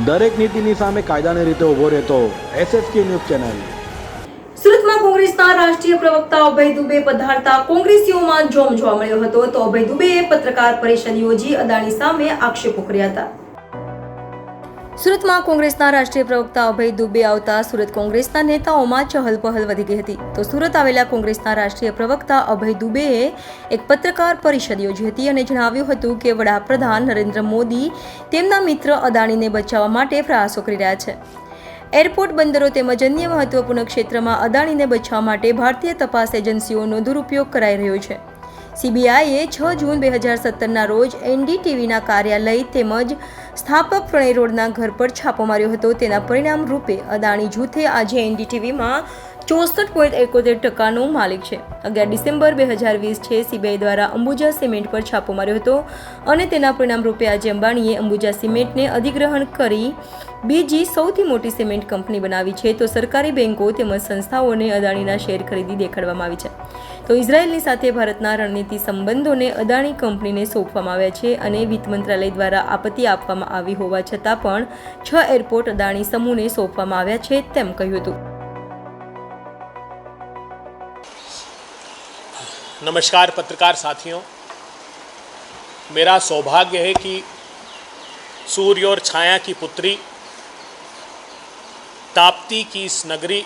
દરેક નીતિની સામે કાયદાની રીતે ઊભો રહેતો SSK ન્યૂઝ ચેનલ। સુરતમાં કોંગ્રેસના રાષ્ટ્રીય પ્રવક્તા અભય દુબે પધારતા કોંગ્રેસીઓમાં જોમ જોવા મળ્યો હતો તો અભય દુબેએ પત્રકાર પરિષદ યોજી અદાણી સામે આક્ષેપો કર્યા હતા। સુરતમાં કોંગ્રેસના રાષ્ટ્રીય પ્રવક્તા અભય દુબે આવતા સુરત કોંગ્રેસના નેતાઓમાં ચહલપહલ વધી ગઈ હતી તો સુરત આવેલા કોંગ્રેસના રાષ્ટ્રીય પ્રવક્તા અભય દુબેએ એક પત્રકાર પરિષદ યોજી હતી અને જણાવ્યું હતું કે વડાપ્રધાન નરેન્દ્ર મોદી તેમના મિત્ર અદાણીને બચાવવા માટે પ્રયાસો કરી રહ્યા છે। એરપોર્ટ, બંદરો તેમજ અન્ય મહત્વપૂર્ણ ક્ષેત્રમાં અદાણીને બચાવવા માટે ભારતીય તપાસ એજન્સીઓનો દુરુપયોગ કરાઈ રહ્યો છે। CBIએ 6 જૂન 2017ના રોજ NDTVના કાર્યાલય તેમજ સ્થાપક પ્રણય રોડના ઘર પર છાપો માર્યો હતો। તેના પરિણામ રૂપે અદાણી જૂથે આજે NDTVમાં 64.71%નો માલિક છે। 11 ડિસેમ્બર 2020 છે CBI દ્વારા અંબુજા સિમેન્ટ પર છાપો માર્યો હતો અને તેના પરિણામ રૂપે આજે અંબાણીએ અંબુજા સિમેન્ટને અધિગ્રહણ કરી બીજી સૌથી મોટી સિમેન્ટ કંપની બનાવી છે તો સરકારી બેંકો તેમજ સંસ્થાઓને અદાણીના શેર ખરીદી દેખાડવામાં આવી છે તો ઇઝરાયેલની સાથે ભારતના રણનીતિ સંબંધોને અદાણી કંપનીને સોંપવામાં આવ્યા છે અને વિત્ત મંત્રાલય દ્વારા આપત્તિ આપવામાં આવી હોવા છતાં પણ 6 એરપોર્ટ અદાણી સમૂહને સોંપવામાં આવ્યા છે તેમ કહ્યું હતું। नमस्कार पत्रकार साथियों, मेरा सौभाग्य है कि सूर्य और छाया की पुत्री ताप्ती की इस नगरी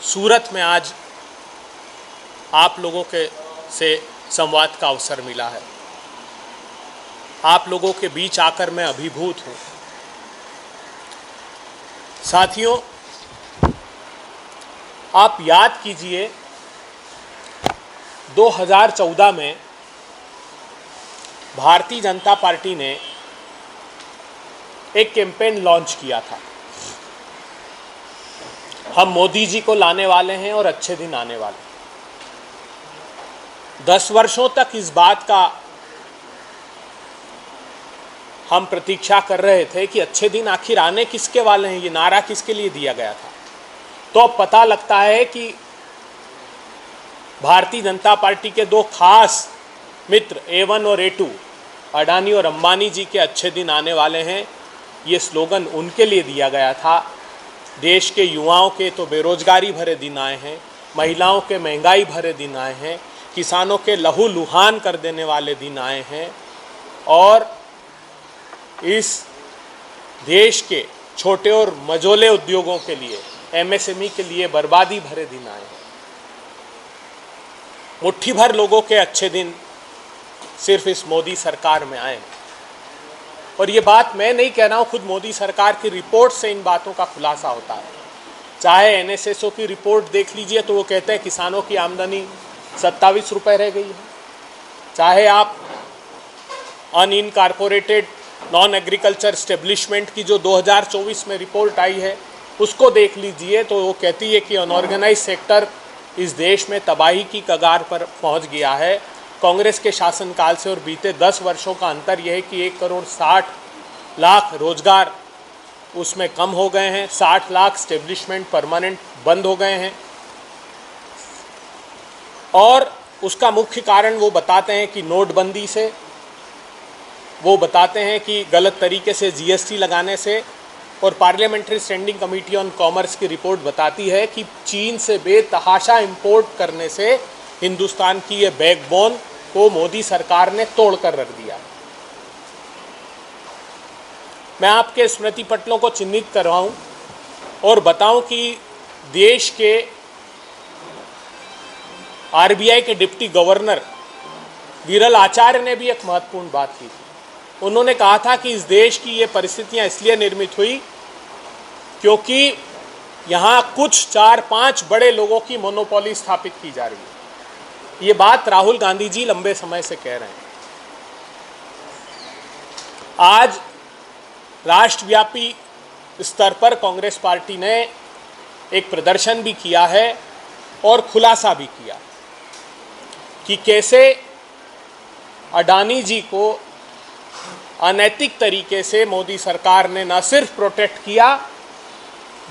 सूरत में आज आप लोगों के से संवाद का अवसर मिला है। आप लोगों के बीच आकर मैं अभिभूत हूँ। साथियों, आप याद कीजिए 2014 में भारतीय जनता पार्टी ने एक कैंपेन लॉन्च किया था, हम मोदी जी को लाने वाले हैं और अच्छे दिन आने वाले हैं। 10 वर्षों तक इस बात का हम प्रतीक्षा कर रहे थे कि अच्छे दिन आखिर आने किसके वाले हैं, ये नारा किसके लिए दिया गया था। तो अब पता लगता है कि भारतीय जनता पार्टी के दो खास मित्र A1 और A2 अडानी और अंबानी जी के अच्छे दिन आने वाले हैं, ये स्लोगन उनके लिए दिया गया था। देश के युवाओं के तो बेरोजगारी भरे दिन आए हैं, महिलाओं के महंगाई भरे दिन आए हैं, किसानों के लहू लुहान कर देने वाले दिन आए हैं और इस देश के छोटे और मझोले उद्योगों के लिए, MSME के लिए बर्बादी भरे दिन आए हैं। मुट्ठी भर लोगों के अच्छे दिन सिर्फ इस मोदी सरकार में आए और ये बात मैं नहीं कह रहा हूँ, खुद मोदी सरकार की रिपोर्ट से इन बातों का खुलासा होता है। चाहे NSSO की रिपोर्ट देख लीजिए तो वो कहते हैं किसानों की आमदनी 27 रुपये रह गई है। चाहे आप अनइनकॉर्पोरेटेड नॉन एग्रीकल्चर स्टेब्लिशमेंट की जो 2024 में रिपोर्ट आई है उसको देख लीजिए तो वो कहती है कि अनऑर्गेनाइज सेक्टर इस देश में तबाही की कगार पर पहुंच गया है। कांग्रेस के शासनकाल से और बीते 10 वर्षों का अंतर यह है कि 1,60,00,000 रोजगार उसमें कम हो गए हैं, 60 लाख स्टेब्लिशमेंट परमानेंट बंद हो गए हैं और उसका मुख्य कारण वो बताते हैं कि नोटबंदी से, वो बताते हैं कि गलत तरीके से GST लगाने से और parliamentary standing committee on commerce की रिपोर्ट बताती है कि चीन से बेतहाशा इंपोर्ट करने से हिंदुस्तान की ये बैकबोन को मोदी सरकार ने तोड़ कर रख दिया। मैं आपके स्मृति पटलों को चिन्हित करवाऊं और बताऊं कि देश के RBI के डिप्टी गवर्नर विरल आचार्य ने भी एक महत्वपूर्ण बात की थी। उन्होंने कहा था कि इस देश की ये परिस्थितियां इसलिए निर्मित हुई क्योंकि यहाँ कुछ 4-5 बड़े लोगों की मोनोपोली स्थापित की जा रही है। ये बात राहुल गांधी जी लंबे समय से कह रहे हैं। आज राष्ट्रव्यापी स्तर पर कांग्रेस पार्टी ने एक प्रदर्शन भी किया है और खुलासा भी किया कि कैसे अडानी जी को अनैतिक तरीके से मोदी सरकार ने न सिर्फ प्रोटेक्ट किया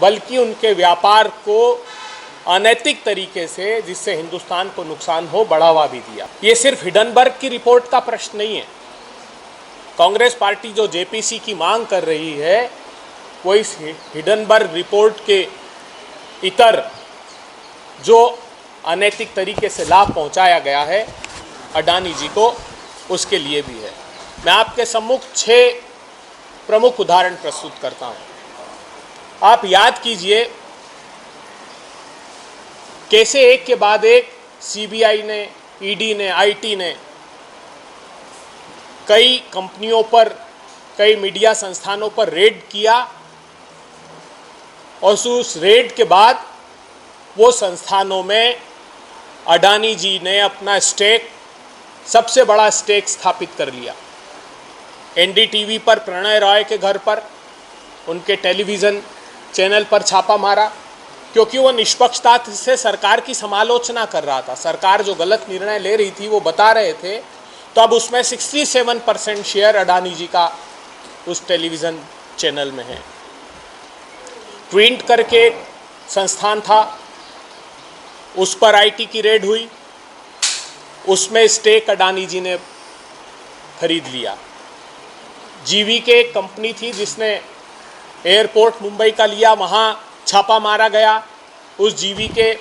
बल्कि उनके व्यापार को अनैतिक तरीके से, जिससे हिंदुस्तान को नुकसान हो, बढ़ावा भी दिया। ये सिर्फ हिडनबर्ग की रिपोर्ट का प्रश्न नहीं है। कांग्रेस पार्टी जो जेपीसी की मांग कर रही है वो इस हिडनबर्ग रिपोर्ट के इतर जो अनैतिक तरीके से लाभ पहुंचाया गया है अडानी जी को, उसके लिए भी है। मैं आपके सम्मुख 6 प्रमुख उदाहरण प्रस्तुत करता हूं। आप याद कीजिए कैसे एक के बाद एक सीबीआई ने, ईडी ने, आईटी ने कई कंपनियों पर, कई मीडिया संस्थानों पर रेड किया और उस रेड के बाद वो संस्थानों में अडानी जी ने अपना स्टेक, सबसे बड़ा स्टेक स्थापित कर लिया। एनडीटीवी पर प्रणय रॉय के घर पर, उनके टेलीविज़न चैनल पर छापा मारा, क्योंकि वो निष्पक्षता से सरकार की समालोचना कर रहा था। सरकार जो गलत निर्णय ले रही थी वो बता रहे थे, तो अब उसमें 67% शेयर अडानी जी का उस टेलीविज़न चैनल में है। ट्विंट करके एक संस्थान था, उस पर आईटी की रेड हुई, उसमें स्टेक अडानी जी ने खरीद लिया। जीवीके एक कंपनी थी जिसने एयरपोर्ट मुंबई का लिया, वहाँ छापा मारा गया, उस जीवीके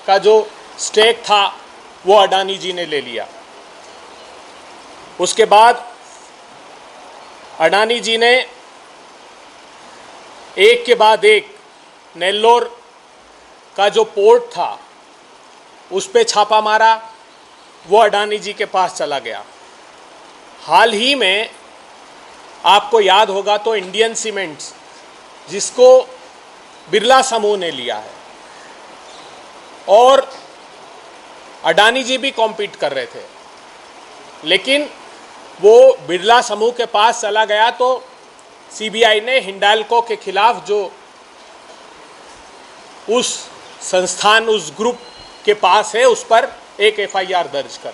का जो स्टेक था वो अडानी जी ने ले लिया। उसके बाद अडानी जी ने एक के बाद एक नेल्लोर का जो पोर्ट था उस पे छापा मारा, वो अडानी जी के पास चला गया। हाल ही में आपको याद होगा तो इंडियन सीमेंट्स, जिसको बिरला समूह ने लिया है, और अडानी जी भी कॉम्पीट कर रहे थे, लेकिन वो बिरला समूह के पास चला गया तो सीबीआई ने हिंडाल्को के खिलाफ, जो उस संस्थान, उस ग्रुप के पास है, उस पर एक एफआईआर दर्ज कर।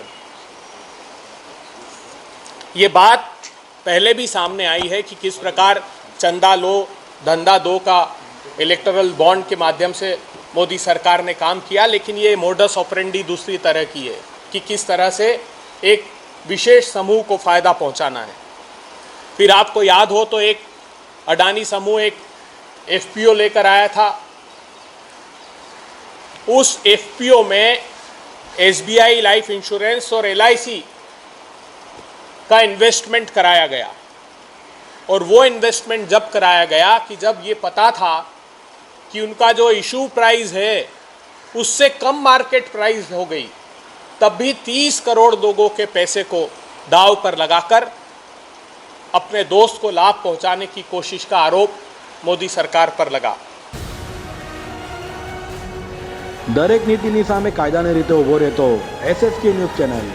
ये बात पहले भी सामने आई है कि किस प्रकार चंदा लो, धंधा दो का इलेक्टोरल बॉन्ड के माध्यम से मोदी सरकार ने काम किया, लेकिन ये मोडस ऑपरेंडी दूसरी तरह की है कि किस तरह से एक विशेष समूह को फ़ायदा पहुंचाना है। फिर आपको याद हो तो एक अडानी समूह एक एफपीओ लेकर आया था, उस एफपीओ में एसबीआई लाइफ इंश्योरेंस और एलआईसी का इन्वेस्टमेंट कराया गया, और वो इन्वेस्टमेंट जब कराया गया कि जब ये पता था कि उनका जो इशू प्राइस है उससे कम मार्केट प्राइस हो गई, तब भी 30 करोड़ लोगों के पैसे को दांव पर लगाकर अपने दोस्त को लाभ पहुंचाने की कोशिश का आरोप मोदी सरकार पर लगा। દરેક નીતિની સામે કાયદાની રીતે ઊભો રહેતો એસએસકે ન્યૂઝ ચેનલ